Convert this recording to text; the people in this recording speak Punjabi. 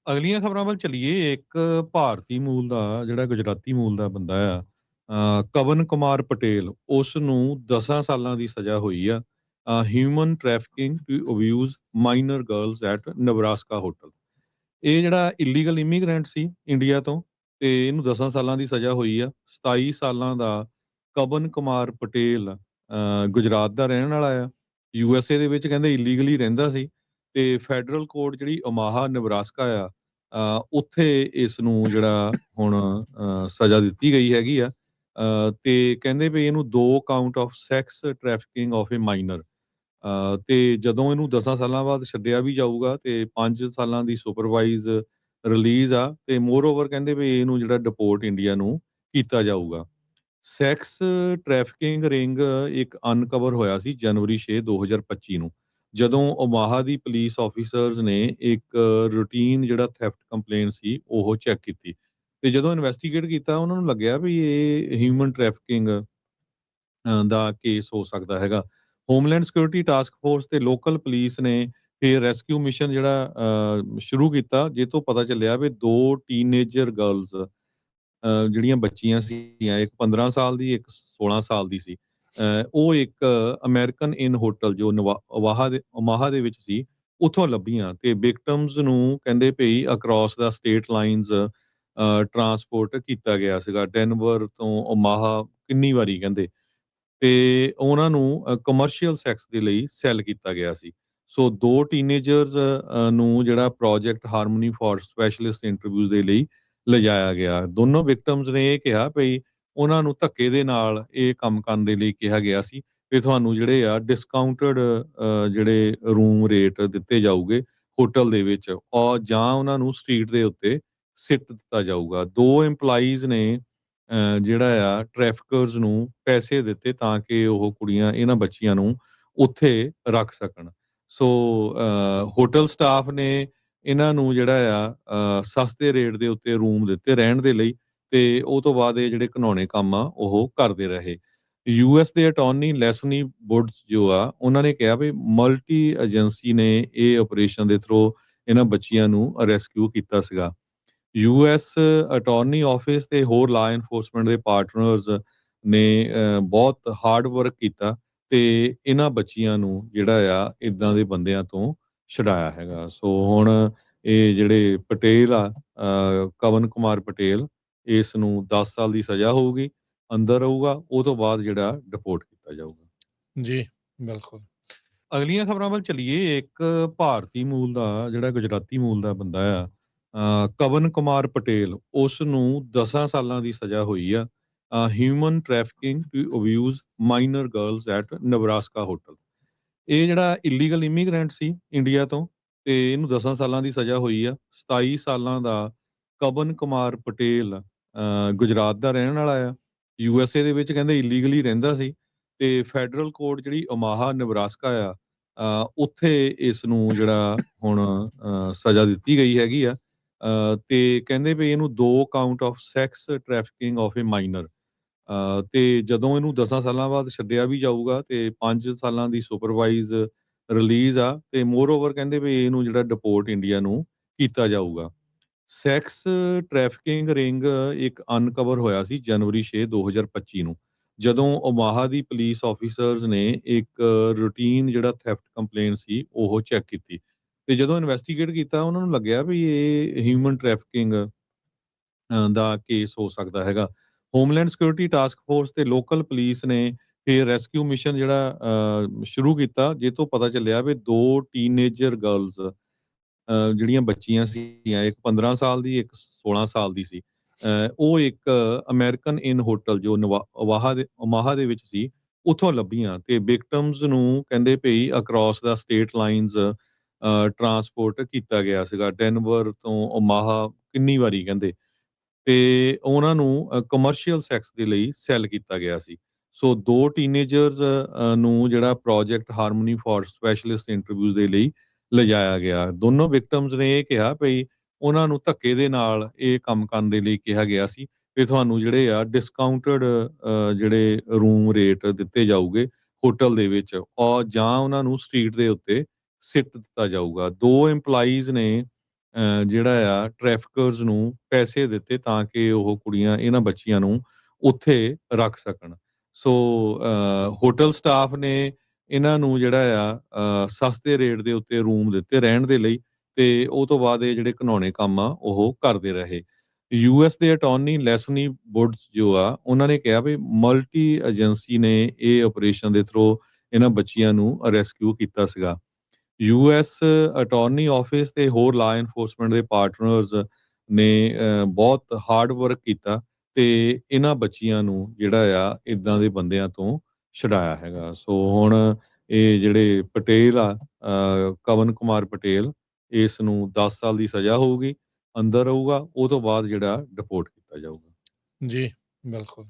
ਅਗਲੀਆਂ ਖਬਰਾਂ ਵੱਲ ਚੱਲੀਏ। ਇੱਕ ਭਾਰਤੀ ਮੂਲ ਦਾ ਜਿਹੜਾ ਗੁਜਰਾਤੀ ਮੂਲ ਦਾ ਬੰਦਾ ਆ, ਕਵਨ ਕੁਮਾਰ ਪਟੇਲ, ਉਸ ਨੂੰ 10 ਸਾਲਾਂ ਦੀ ਸਜ਼ਾ ਹੋਈ ਆ human trafficking to abuse minor girls at Nebraska hotel. ਇਹ ਜਿਹੜਾ ਇਲੀਗਲ ਇਮੀਗ੍ਰੈਂਟ ਸੀ ਇੰਡੀਆ ਤੋਂ, ਤੇ ਇਹਨੂੰ 10 ਸਾਲਾਂ ਦੀ ਸਜ਼ਾ ਹੋਈ ਆ। 27 ਸਾਲਾਂ ਦਾ ਕਵਨ ਕੁਮਾਰ ਪਟੇਲ ਗੁਜਰਾਤ ਦਾ ਰਹਿਣ ਵਾਲਾ ਆ। USA ਦੇ ਵਿੱਚ ਕਹਿੰਦੇ ਇਲੀਗਲੀ ਰਹਿੰਦਾ ਸੀ, ਤੇ ਫੈਡਰਲ ਕੋਰਟ ਜਿਹੜੀ ਓਮਾਹਾ ਨਬਰਾਸਕਾ ਆ, ਉੱਥੇ ਇਸ ਨੂੰ ਜਿਹੜਾ ਹੁਣ ਸਜ਼ਾ ਦਿੱਤੀ ਗਈ ਹੈਗੀ ਆ। ਤੇ ਕਹਿੰਦੇ ਵੀ ਇਹਨੂੰ 2 count of sex trafficking of A minor, ਤੇ ਜਦੋਂ ਇਹਨੂੰ 10 ਸਾਲਾਂ ਬਾਅਦ ਛੱਡਿਆ ਵੀ ਜਾਊਗਾ ਤੇ 5 ਸਾਲਾਂ ਦੀ ਸੁਪਰਵਾਈਜ਼ ਰਿਲੀਜ਼ ਆ, ਤੇ ਮੋਰ ਓਵਰ ਕਹਿੰਦੇ ਵੀ ਇਹਨੂੰ ਜਿਹੜਾ ਡਿਪੋਰਟ ਇੰਡੀਆ ਨੂੰ ਕੀਤਾ ਜਾਊਗਾ। ਸੈਕਸ ਟ੍ਰੈਫਿਕਿੰਗ ਰਿੰਗ ਇੱਕ ਅਨਕਵਰ ਹੋਇਆ ਸੀ ਜਨਵਰੀ 6 2025 ਨੂੰ, ਜਦੋਂ ਓਮਾਹਾ ਦੀ ਪੁਲਿਸ ਆਫੀਸਰਸ ਨੇ ਇੱਕ ਰੂਟੀਨ ਜਿਹੜਾ ਥੈਫਟ ਕੰਪਲੇਨ ਸੀ ਉਹ ਚੈੱਕ ਕੀਤੀ, ਤੇ ਜਦੋਂ ਇਨਵੈਸਟੀਗੇਟ ਕੀਤਾ ਉਹਨਾਂ ਨੂੰ ਲੱਗਿਆ ਵੀ ਇਹ ਹਿਊਮਨ ਟ੍ਰੈਫਿਕਿੰਗ ਦਾ ਕੇਸ ਹੋ ਸਕਦਾ ਹੈਗਾ। ਹੋਮਲੈਂਡ ਸਿਕਿਉਰਿਟੀ ਟਾਸਕ ਫੋਰਸ ਤੇ ਲੋਕਲ ਪੁਲਿਸ ਨੇ ਫਿਰ ਰੈਸਕਿਊ ਮਿਸ਼ਨ ਜਿਹੜਾ ਸ਼ੁਰੂ ਕੀਤਾ, ਜਿਹ ਤੋਂ ਪਤਾ ਚੱਲਿਆ ਵੀ 2 ਟੀਨੇਜਰ ਗਰਲਸ, ਜਿਹੜੀਆਂ ਬੱਚੀਆਂ ਸੀਗੀਆਂ, ਇੱਕ 15 ਸਾਲ ਦੀ, ਇੱਕ 16 ਸਾਲ ਦੀ ਸੀ। ਉਹ ਇੱਕ ਅਮਰੀਕਨ ਇਨ ਹੋਟਲ ਜੋ ਓਮਾਹਾ ਦੇ ਵਿੱਚ ਸੀ, ਉੱਥੋਂ ਲੱਭੀਆਂ, ਤੇ ਵਿਕਟਮਸ ਨੂੰ ਕਹਿੰਦੇ ਭਈ ਅਕ੍ਰੋਸ ਦਾ ਸਟੇਟ ਲਾਈਨਸ ਟਰਾਂਸਪੋਰਟ ਕੀਤਾ ਗਿਆ ਸੀਗਾ, ਡੈਨਵਰ ਤੋਂ ਓਮਾਹਾ ਕਿੰਨੀ ਵਾਰੀ ਕਹਿੰਦੇ, ਤੇ ਉਹਨਾਂ ਨੂੰ ਕਮਰਸ਼ੀਅਲ ਸੈਕਸ ਦੇ ਲਈ ਸੈੱਲ ਕੀਤਾ ਗਿਆ ਸੀ। ਸੋ 2 ਟੀਨੇਜਰਸ ਨੂੰ ਜਿਹੜਾ project harmony for specialist interview ਦੇ ਲਈ ਲਿਜਾਇਆ ਗਿਆ। ਦੋਨੋਂ ਵਿਕਟਮਸ ਨੇ ਇਹ ਕਿਹਾ ਭਈ ਉਹਨਾਂ ਨੂੰ ਧੱਕੇ ਦੇ ਨਾਲ ਇਹ ਕੰਮ ਕਰਨ ਦੇ ਲਈ ਕਿਹਾ ਗਿਆ ਸੀ, ਵੀ ਤੁਹਾਨੂੰ ਜਿਹੜੇ ਆ ਡਿਸਕਾਊਂਟਡ ਜਿਹੜੇ ਰੂਮ ਰੇਟ ਦਿੱਤੇ ਜਾਊਗੇ ਹੋਟਲ ਦੇ ਵਿੱਚ, ਔਰ ਜਾਂ ਉਹਨਾਂ ਨੂੰ ਸਟਰੀਟ ਦੇ ਉੱਤੇ ਸਿੱਟ ਦਿੱਤਾ ਜਾਊਗਾ। 2 EMPLOYEES ਨੇ ਜਿਹੜਾ ਆ ਟ੍ਰੈਫਿਕਰਸ ਨੂੰ ਪੈਸੇ ਦਿੱਤੇ ਤਾਂ ਕਿ ਉਹ ਕੁੜੀਆਂ, ਇਹਨਾਂ ਬੱਚੀਆਂ ਨੂੰ ਉੱਥੇ ਰੱਖ ਸਕਣ। ਸੋ ਹੋਟਲ ਸਟਾਫ ਨੇ ਇਹਨਾਂ ਨੂੰ ਜਿਹੜਾ ਆ ਸਸਤੇ ਰੇਟ ਦੇ ਉੱਤੇ ਰੂਮ ਦਿੱਤੇ ਰਹਿਣ ਦੇ ਲਈ, ਤੇ ਉਹ ਤੋਂ ਬਾਅਦ ਇਹ ਜਿਹੜੇ ਘਿਨੌਣੇ ਕੰਮ ਆ ਉਹ ਕਰਦੇ ਰਹੇ। US ਦੇ ਅਟਾਰਨੀ ਲੈਸਨੀ ਵੁਡਸ ਜੋ ਆ, ਉਹਨਾਂ ਨੇ ਕਿਹਾ ਵੀ ਮਲਟੀ ਏਜੰਸੀ ਨੇ ਇਹ ਆਪਰੇਸ਼ਨ ਦੇ ਥਰੂ ਇਹਨਾਂ ਬੱਚੀਆਂ ਨੂੰ ਰੈਸਕਿਊ ਕੀਤਾ ਸੀਗਾ। US ਅਟਾਰਨੀ ਆਫਿਸ ਤੇ ਹੋਰ ਲਾ ਐਨਫੋਰਸਮੈਂਟ ਦੇ ਪਾਰਟਨਰਸ ਨੇ ਬਹੁਤ ਹਾਰਡ ਵਰਕ ਕੀਤਾ, ਤੇ ਇਹਨਾਂ ਬੱਚੀਆਂ ਨੂੰ ਜਿਹੜਾ ਆ ਇਦਾਂ ਦੇ ਬੰਦਿਆਂ ਤੋਂ ਛੁਡਾਇਆ ਹੈਗਾ। ਸੋ ਹੁਣ ਇਹ ਜਿਹੜੇ ਪਟੇਲ ਆ, ਕਵਨ ਕੁਮਾਰ ਪਟੇਲ, ਇਸ ਨੂੰ 10 ਸਾਲ ਦੀ ਸਜ਼ਾ ਹੋਊਗੀ, ਅੰਦਰ ਰਹੂਗਾ, ਉਹ ਤੋਂ ਬਾਅਦ ਜਿਹੜਾ ਡਿਪੋਰਟ ਕੀਤਾ ਜਾਊਗਾ। ਜੀ, ਬਿਲਕੁਲ। ਅਗਲੀਆਂ ਖਬਰਾਂ ਵੱਲ ਚੱਲੀਏ। ਇੱਕ ਭਾਰਤੀ ਮੂਲ ਦਾ ਜਿਹੜਾ ਗੁਜਰਾਤੀ ਮੂਲ ਦਾ ਬੰਦਾ ਆ, ਕਵਨ ਕੁਮਾਰ ਪਟੇਲ, ਉਸ ਨੂੰ 10 ਸਾਲਾਂ ਦੀ ਸਜ਼ਾ ਹੋਈ ਆ human trafficking to abuse minor girls at Nebraska hotel. ਇਹ ਜਿਹੜਾ ਇਲੀਗਲ ਇਮੀਗ੍ਰੈਂਟ ਸੀ ਇੰਡੀਆ ਤੋਂ, ਤੇ ਇਹਨੂੰ 10 ਸਾਲਾਂ ਦੀ ਸਜ਼ਾ ਹੋਈ ਆ। 27 ਸਾਲਾਂ ਦਾ ਕਵਨ ਕੁਮਾਰ ਪਟੇਲ ਗੁਜਰਾਤ ਦਾ ਰਹਿਣ ਵਾਲਾ ਆ। USA ਦੇ ਵਿੱਚ ਕਹਿੰਦੇ ਇਲੀਗਲੀ ਰਹਿੰਦਾ ਸੀ, ਤੇ ਫੈਡਰਲ ਕੋਰਟ ਜਿਹੜੀ ਓਮਾਹਾ ਨਬਰਾਸਕਾ ਆ, ਉੱਥੇ ਇਸ ਨੂੰ ਜਿਹੜਾ ਹੁਣ ਸਜ਼ਾ ਦਿੱਤੀ ਗਈ ਹੈਗੀ ਆ। ਤੇ ਕਹਿੰਦੇ ਵੀ ਇਹਨੂੰ 2 count of sex trafficking of A minor, ਤੇ ਜਦੋਂ ਇਹਨੂੰ 10 ਸਾਲਾਂ ਬਾਅਦ ਛੱਡਿਆ ਵੀ ਜਾਊਗਾ ਤੇ 5 ਸਾਲਾਂ ਦੀ ਸੁਪਰਵਾਈਜ਼ ਰਿਲੀਜ਼ ਆ, ਤੇ ਮੋਰ ਓਵਰ ਕਹਿੰਦੇ ਵੀ ਇਹਨੂੰ ਜਿਹੜਾ ਡਿਪੋਰਟ ਇੰਡੀਆ ਨੂੰ ਕੀਤਾ ਜਾਊਗਾ। ਸੈਕਸ ਟ੍ਰੈਫਿਕਿੰਗ ਰਿੰਗ ਇੱਕ ਅਨਕਵਰ ਹੋਇਆ ਸੀ ਜਨਵਰੀ 6 2025 ਨੂੰ, ਜਦੋਂ ਓਮਾਹਾ ਦੀ ਪੁਲਿਸ ਆਫੀਸਰਸ ਨੇ ਇੱਕ ਰੂਟੀਨ ਜਿਹੜਾ ਥੈਫਟ ਕੰਪਲੇਨ ਸੀ ਉਹ ਚੈੱਕ ਕੀਤੀ, ਤੇ ਜਦੋਂ ਇਨਵੈਸਟੀਗੇਟ ਕੀਤਾ ਉਹਨਾਂ ਨੂੰ ਲੱਗਿਆ ਵੀ ਇਹ ਹਿਊਮਨ ਟ੍ਰੈਫਿਕਿੰਗ ਦਾ ਕੇਸ ਹੋ ਸਕਦਾ ਹੈਗਾ। ਹੋਮਲੈਂਡ ਸਿਕਿਉਰਿਟੀ ਟਾਸਕ ਫੋਰਸ ਤੇ ਲੋਕਲ ਪੁਲਿਸ ਨੇ ਫਿਰ ਰੈਸਕਿਊ ਮਿਸ਼ਨ ਜਿਹੜਾ ਸ਼ੁਰੂ ਕੀਤਾ, ਜਿਹ ਤੋਂ ਪਤਾ ਚੱਲਿਆ ਵੀ 2 ਟੀਨੇਜਰ ਗਰਲਸ, ਜਿਹੜੀਆਂ ਬੱਚੀਆਂ ਸੀਗੀਆਂ, ਇੱਕ 15 ਸਾਲ ਦੀ, ਇੱਕ 16 ਸਾਲ ਦੀ ਸੀ। ਉਹ ਇੱਕ ਅਮਰੀਕਨ ਇਨ ਹੋਟਲ ਜੋ ਓਮਾਹਾ ਦੇ ਵਿੱਚ ਸੀ, ਉੱਥੋਂ ਲੱਭੀਆਂ, ਤੇ ਵਿਕਟਮਸ ਨੂੰ ਕਹਿੰਦੇ ਭਈ ਅਕ੍ਰੋਸ ਦਾ ਸਟੇਟ ਲਾਈਨਸ ਟਰਾਂਸਪੋਰਟ ਕੀਤਾ ਗਿਆ ਸੀਗਾ, ਡੈਨਵਰ ਤੋਂ ਓਮਾਹਾ ਕਿੰਨੀ ਵਾਰੀ ਕਹਿੰਦੇ, ਤੇ ਉਹਨਾਂ ਨੂੰ ਕਮਰਸ਼ੀਅਲ ਸੈਕਸ ਦੇ ਲਈ ਸੈੱਲ ਕੀਤਾ ਗਿਆ ਸੀ। ਸੋ 2 ਟੀਨੇਜਰਸ ਨੂੰ ਜਿਹੜਾ project harmony for specialist interview ਦੇ ਲਈ ਲਿਜਾਇਆ ਗਿਆ। ਦੋਨੋਂ ਵਿਕਟਮਸ ਨੇ ਇਹ ਕਿਹਾ ਭਈ ਉਹਨਾਂ ਨੂੰ ਧੱਕੇ ਦੇ ਨਾਲ ਇਹ ਕੰਮ ਕਰਨ ਦੇ ਲਈ ਕਿਹਾ ਗਿਆ ਸੀ, ਵੀ ਤੁਹਾਨੂੰ ਜਿਹੜੇ ਆ ਡਿਸਕਾਊਂਟਡ ਜਿਹੜੇ ਰੂਮ ਰੇਟ ਦਿੱਤੇ ਜਾਊਗੇ ਹੋਟਲ ਦੇ ਵਿੱਚ, ਔਰ ਜਾਂ ਉਹਨਾਂ ਨੂੰ ਸਟਰੀਟ ਦੇ ਉੱਤੇ ਸਿੱਟ ਦਿੱਤਾ ਜਾਊਗਾ। 2 EMPLOYEES ਨੇ ਜਿਹੜਾ ਆ ਟ੍ਰੈਫਿਕਰਸ ਨੂੰ ਪੈਸੇ ਦਿੱਤੇ ਤਾਂ ਕਿ ਉਹ ਕੁੜੀਆਂ ਇਹਨਾਂ ਬੱਚੀਆਂ ਨੂੰ ਉੱਥੇ ਰੱਖ ਸਕਣ। ਸੋ ਹੋਟਲ ਸਟਾਫ ਨੇ ਇਹਨਾਂ ਨੂੰ ਜਿਹੜਾ ਆ ਸਸਤੇ ਰੇਟ ਦੇ ਉੱਤੇ ਰੂਮ ਦਿੱਤੇ ਰਹਿਣ ਦੇ ਲਈ ਤੇ ਉਹ ਤੋਂ ਬਾਅਦ ਇਹ ਜਿਹੜੇ ਘਿਨੌਣੇ ਕੰਮ ਆ ਉਹ ਕਰਦੇ ਰਹੇ। ਯੂਐਸ ਦੇ ਅਟਾਰਨੀ ਲੈਸਨੀ ਵੁਡਸ ਜੋ ਆ ਉਹਨਾਂ ਨੇ ਕਿਹਾ ਵੀ ਮਲਟੀ ਏਜੰਸੀ ਨੇ ਇਹ ਆਪਰੇਸ਼ਨ ਦੇ ਥਰੂ ਇਹਨਾਂ ਬੱਚੀਆਂ ਨੂੰ ਰੈਸਕਿਊ ਕੀਤਾ ਸੀਗਾ। ਯੂਐਸ ਅਟਾਰਨੀ ਆਫਿਸ ਤੇ ਹੋਰ ਲਾ ਐਨਫੋਰਸਮੈਂਟ ਦੇ ਪਾਰਟਨਰਸ ਨੇ ਬਹੁਤ ਹਾਰਡ ਵਰਕ ਕੀਤਾ ਤੇ ਇਹਨਾਂ ਬੱਚੀਆਂ ਨੂੰ ਜਿਹੜਾ ਆ ਇਦਾਂ ਦੇ ਬੰਦਿਆਂ ਤੋਂ ਛਡਾਇਆ ਹੈਗਾ। ਸੋ ਹੁਣ ਇਹ ਜਿਹੜੇ ਪਟੇਲ ਆ ਕਵਨ ਕੁਮਾਰ ਪਟੇਲ ਇਸ ਨੂੰ 10 ਸਾਲ ਦੀ ਸਜ਼ਾ ਹੋਊਗੀ, ਅੰਦਰ ਰਹੂਗਾ, ਉਹ ਤੋਂ ਬਾਅਦ ਜਿਹੜਾ ਡਿਪੋਰਟ ਕੀਤਾ ਜਾਊਗਾ। जी, बिल्कुल।